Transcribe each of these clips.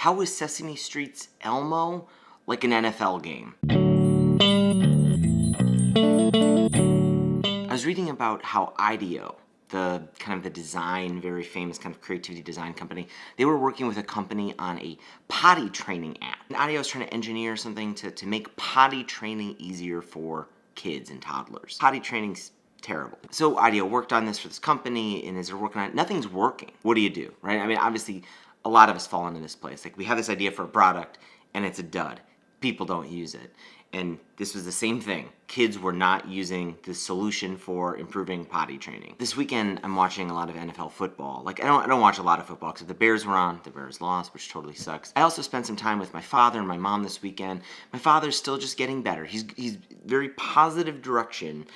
How is Sesame Street's Elmo like an NFL game? I was reading about how IDEO, the design, very famous kind of creativity design company, they were working with a company on a potty training app. And IDEO was trying to engineer something to make potty training easier for kids and toddlers. Potty training's terrible. So IDEO worked on this for this company, and as they're working on it, nothing's working. What do? Right? I mean, obviously, a lot of us fall into this place. Like, we have this idea for a product, and it's a dud. People don't use it. And this was the same thing. Kids were not using the solution for improving potty training. This weekend, I'm watching a lot of NFL football. Like, I don't watch a lot of football because the Bears were on. The Bears lost, which totally sucks. I also spent some time with my father and my mom this weekend. My father's still just getting better. He's very positive direction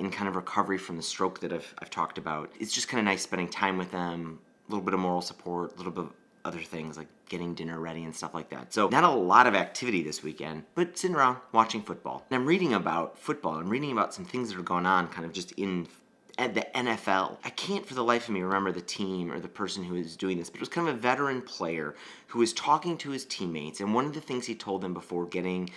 in kind of recovery from the stroke that I've talked about. It's just kind of nice spending time with them, a little bit of moral support, a little bit of other things like getting dinner ready and stuff like that. So not a lot of activity this weekend, but sitting around watching football. And I'm reading about football. I'm reading about some things that are going on kind of just in the NFL. I can't for the life of me remember the team or the person who was doing this, but it was kind of a veteran player who was talking to his teammates, and one of the things he told them before going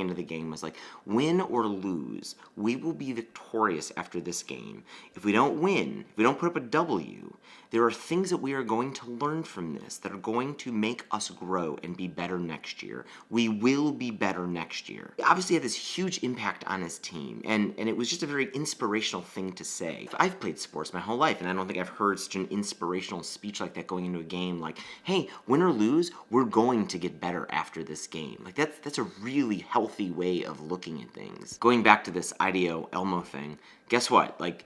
into the game was like, win or lose, we will be victorious after this game. If we don't win, if we don't put up a W, there are things that we are going to learn from this that are going to make us grow and be better next year. We will be better next year. He obviously had this huge impact on his team, and it was just a very inspirational thing to say. I've played sports my whole life, and I don't think I've heard such an inspirational speech like that going into a game, like, hey, win or lose, we're going to get better after this game. Like, that's a really healthy way of looking at things. Going back to this IDEO Elmo thing, guess what? Like,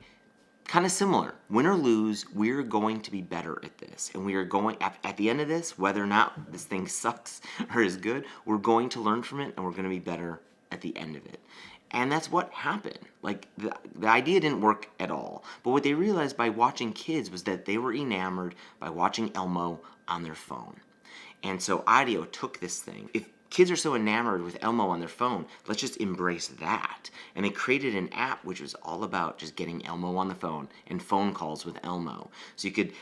kind of similar. Win or lose, we're going to be better at this. And we are going, at the end of this, whether or not this thing sucks or is good, we're going to learn from it, and we're going to be better at the end of it. And that's what happened. Like, the idea didn't work at all. But what they realized by watching kids was that they were enamored by watching Elmo on their phone. And so IDEO took this thing. If kids are so enamored with Elmo on their phone, let's just embrace that. And they created an app which was all about just getting Elmo on the phone and phone calls with Elmo. So you could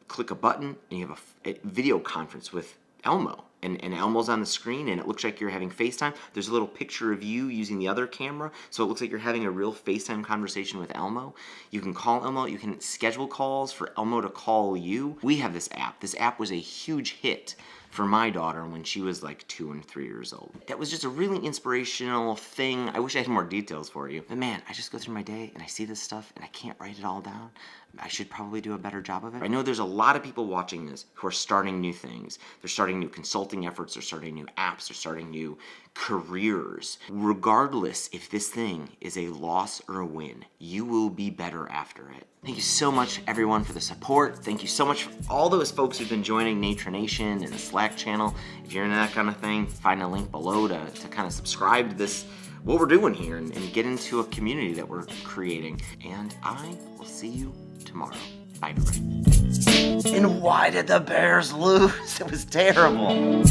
click a button and you have a video conference with Elmo. And Elmo's on the screen, and it looks like you're having FaceTime. There's a little picture of you using the other camera, so it looks like you're having a real FaceTime conversation with Elmo. You can call Elmo. You can schedule calls for Elmo to call you. We have this app. This app was a huge hit for my daughter when she was like 2 and 3 years old. That was just a really inspirational thing. I wish I had more details for you. But man, I just go through my day and I see this stuff and I can't write it all down. I should probably do a better job of it. I know there's a lot of people watching this who are starting new things. They're starting new consulting efforts, they're starting new apps, they're starting new careers. Regardless if this thing is a loss or a win, you will be better after it. Thank you so much, everyone, for the support. Thank you so much for all those folks who've been joining Nature Nation and the Slack channel. If you're into that kind of thing, find a link below to kind of subscribe to this, what we're doing here, and get into a community that we're creating. And I will see you tomorrow. Bye, everybody. And why did the Bears lose? It was terrible.